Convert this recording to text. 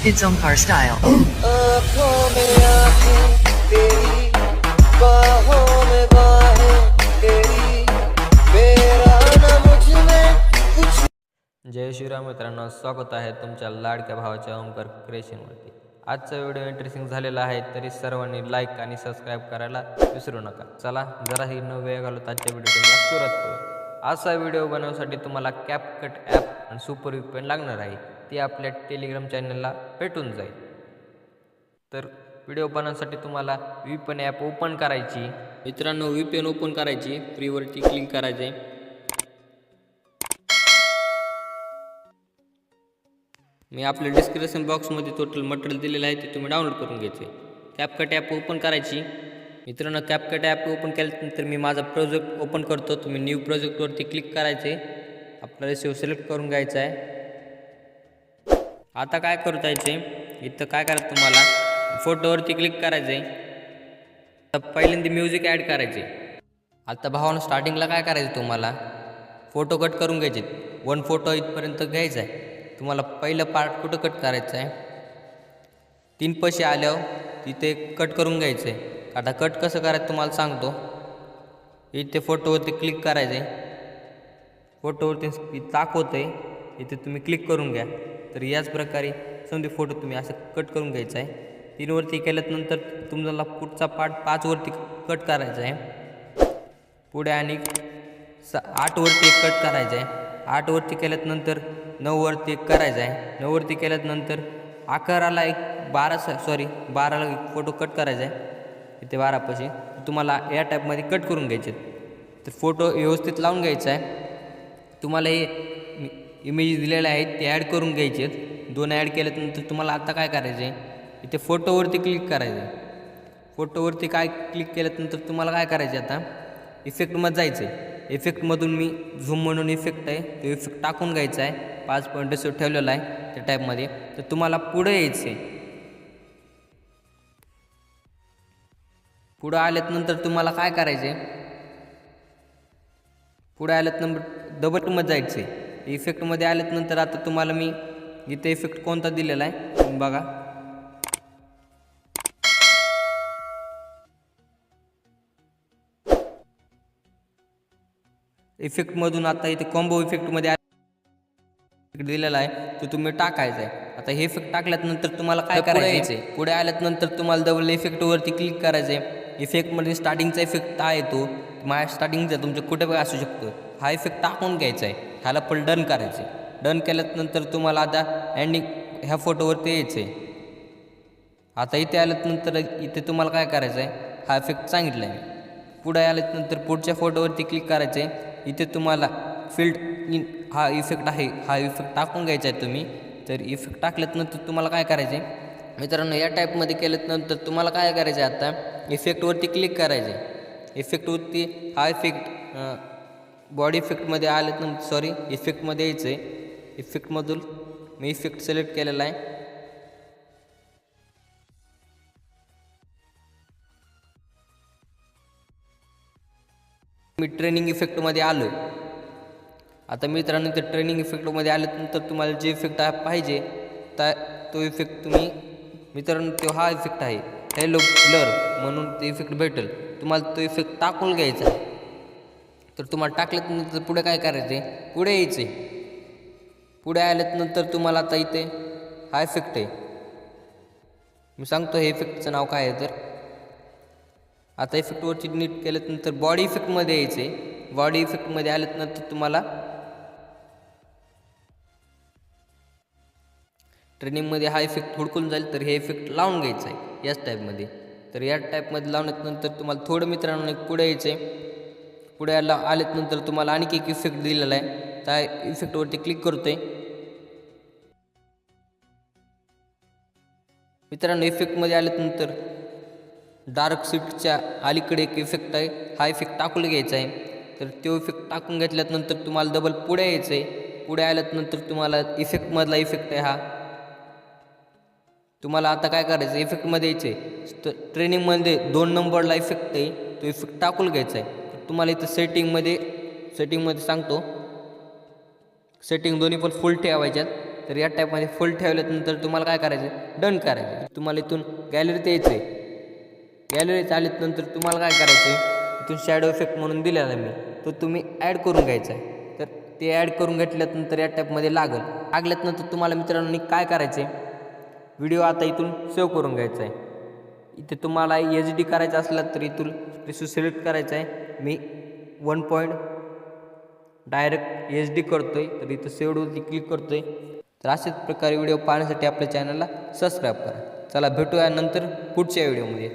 It's Omkar style. आँखों में आँखें तेरी, बाहों में बाहें तेरी, मेरा न मुझ में कुछ। जय श्रीराम मित्रांनो, स्वागत आहे तुमच्या लाडक्या भावाच्या ओमकार क्रिएशनवरती. आजचा व्हिडिओ इंटरेस्टिंग झालेला आहे, तरी सर्वांनी लाईक आणि सबस्क्राईब करायला विसरू नका. चला जराही न वेळ घालवता आजच्या व्हिडिओला सुरुवात करू. आजचा व्हिडिओ बनवण्यासाठी तुम्हाला कॅपकट ॲप आणि सुपर VPN लागणार आहे. ती आपल्या टेलिग्राम चॅनलला भेटून जाईल. तर व्हिडिओ बनवण्यासाठी तुम्हाला VPN ॲप ओपन करायची. मित्रांनो, VPN ओपन करायची, फ्रीवरती क्लिक करायचे. मी आपल्या डिस्क्रिप्शन बॉक्समध्ये टोटल मटेरियल दिलेलं आहे, ते तुम्ही डाउनलोड करून घ्यायचे. कॅपकट ॲप ओपन करायची. मित्रांनो, कॅपकट ॲप ओपन केल्यानंतर मी माझा प्रोजेक्ट ओपन करतो. तुम्ही न्यू प्रोजेक्टवरती क्लिक करायचे. आपल्याला सेव सिलेक्ट करून घ्यायचा आहे. आता काय करता यायचे, इथं काय करायचं, तुम्हाला फोटोवरती क्लिक करायचं आहे. आता पहिल्यांदा म्युझिक ॲड करायचे. आता भावानं स्टार्टिंगला काय करायचं, तुम्हाला फोटो कट करून घ्यायचे. 1 फोटो इथपर्यंत घ्यायचा आहे. तुम्हाला पहिलं पार्ट कुठं कट करायचं आहे, 3 पैसे आल्यावर तिथे कट करून घ्यायचं आहे. आता कट कसं करायचं तुम्हाला सांगतो. इथे फोटोवरती क्लिक करायचं आहे. फोटोवरती दाखवतं आहे, इथे तुम्ही क्लिक करून घ्या. तर याच प्रकारे समजा फोटो तुम्ही असं कट करून घ्यायचा आहे. 3 वरती केल्यानंतर तुम्हाला पुढचा पार्ट 5 वरती कट करायचा आहे. पुढे आणि 8 वरती एक कट करायचा आहे. 8 वरती केल्यानंतर 9 वरती एक करायचा आहे. 9 वरती केल्यानंतर 11ला एक 12ला एक फोटो कट करायचा आहे. इथे 12पाशी तुम्हाला या टाईपमध्ये कट करून घ्यायचे. तर फोटो व्यवस्थित लावून घ्यायचा आहे. तुम्हाला हे इमेज दिलेले आहेत ते ॲड करून घ्यायचे आहेत. 2 ॲड केल्यानंतर तुम्हाला आता काय करायचं आहे, इथे फोटोवरती क्लिक करायचं आहे. फोटोवरती काय क्लिक केल्यानंतर तुम्हाला काय करायचं आहे, आता इफेक्टमध्ये जायचं आहे. इफेक्टमधून मी झूम म्हणून इफेक्ट आहे, तो इफेक्ट टाकून घ्यायचा आहे. 5 पॉईंट ठेवलेला आहे त्या टाईपमध्ये. तर तुम्हाला पुढे यायचं आहे. पुढं आल्यानंतर तुम्हाला काय करायचं आहे, पुढे आल्यानंतर डबलमध्ये जायचं आहे. इफेक्टमध्ये आल्यानंतर आता तुम्हाला मी इथे इफेक्ट कोणता दिलेला आहे तुम्ही बघा. इफेक्टमधून आता इथे कॉम्बो इफेक्टमध्ये दिलेला आहे, तो तुम्ही टाकायचा आहे. आता हे इफेक्ट टाकल्यानंतर तुम्हाला काय करायचं आहे, पुढे आल्यानंतर तुम्हाला डबल इफेक्टवरती क्लिक करायचं आहे. इफेक्टमध्ये स्टार्टिंगचा इफेक्ट आहे, तो माझ्या स्टार्टिंगचा तुमच्या कुठे पण असू शकतो. हा इफेक्ट टाकून घ्यायचा आहे. ह्याला पण डन करायचं आहे. डन केल्यानंतर तुम्हाला आता एंडिंग ह्या फोटोवरती यायचं आहे. आता इथे आल्यानंतर इथे तुम्हाला काय करायचं आहे, हा इफेक्ट सांगितला आहे. पुढे आल्यानंतर पुढच्या फोटोवरती क्लिक करायचं आहे. इथे तुम्हाला फिल्ड इन हा इफेक्ट आहे, हा इफेक्ट टाकून घ्यायचा आहे तुम्ही. तर इफेक्ट टाकल्यानंतर तुम्हाला काय करायचं आहे, मित्रांनो, या टाईपमध्ये केल्यानंतर तुम्हाला काय करायचं आहे, आता इफेक्टवरती क्लिक करायचं आहे. इफेक्टवरती हा इफेक्ट बॉडी इफेक्टमध्ये आल्यानंतर इफेक्टमध्ये यायचं आहे. इफेक्टमधून मी इफेक्ट सिलेक्ट केलेला आहे. मी ट्रेनिंग इफेक्टमध्ये आलो आहे. आता मित्रांनो, ते ट्रेनिंग इफेक्टमध्ये आल्यानंतर तुम्हाला जे इफेक्ट पाहिजे तो इफेक्ट तुम्ही, मित्रांनो, तो हा इफेक्ट आहे हॅलो ब्लर म्हणून ते इफेक्ट भेटेल. तुम्हाला तो इफेक्ट टाकून घ्यायचा आहे. तर तुम्हाला टाकल्यानंतर पुढे काय करायचं आहे, पुढे यायचं आहे. पुढे आल्यानंतर तुम्हाला आता इथे हा इफेक्ट आहे, मी सांगतो हे इफेक्टचं नाव काय आहे. तर आता इफेक्टवरती नीट केल्यानंतर बॉडी इफेक्टमध्ये यायचं आहे. बॉडी इफेक्टमध्ये आल्यानंतर तुम्हाला ट्रेनिंगमध्ये हा इफेक्ट हुडकून जाईल. तर हे इफेक्ट लावून घ्यायचं आहे याच टाईपमध्ये. तर या टाईपमध्ये लावल्यानंतर तुम्हाला थोडं, मित्रांनो, पुढे यायचं आहे. पुढे आल्यानंतर तुम्हाला आणखी एक इफेक्ट दिलेला आहे. त्या इफेक्टवरती क्लिक करतोय. मित्रांनो, इफेक्टमध्ये आल्यानंतर डार्क शिफ्टच्या अलीकडे एक इफेक्ट आहे, हा इफेक्ट टाकून घ्यायचा आहे. तर तो इफेक्ट टाकून घेतल्यानंतर तुम्हाला डबल पुढे यायचं आहे. पुढे आल्यानंतर तुम्हाला इफेक्टमधला इफेक्ट आहे हा. तुम्हाला आता काय करायचं, इफेक्टमध्ये यायचं आहे. ट्रेनिंगमध्ये 2 नंबरला इफेक्ट आहे, तो इफेक्ट टाकून घ्यायचा आहे. तर तुम्हाला इथं सेटिंगमध्ये सांगतो, सेटिंग दोन्ही पण फुल ठेवायच्यात. तर या टाईपमध्ये फुल ठेवल्यानंतर तुम्हाला काय करायचं, डन करायचं. तुम्हाला इथून गॅलरीत यायचं आहे. गॅलरीत आल्यानंतर तुम्हाला काय करायचं आहे, इथून शॅडो इफेक्ट म्हणून दिलेला मी, तो तुम्ही ॲड करून घ्यायचा आहे. तर ते ॲड करून घेतल्यानंतर या टाईपमध्ये लागल्यानंतर तुम्हाला मित्रांनो काय करायचं आहे, व्हिडिओ आता इथून सेव्ह करून घ्यायचा आहे. इथे तुम्हाला HD करायचं असला तर इथून प्रेस सिलेक्ट करायचं आहे. मी 1 डायरेक्ट HD करतोय, तर इथं सेव्हवरती क्लिक करतोय. तर अशाच प्रकारे व्हिडिओ पाहण्यासाठी आपल्या चॅनलला सबस्क्राईब करा. चला भेटूया नंतर पुढच्या व्हिडिओमध्ये.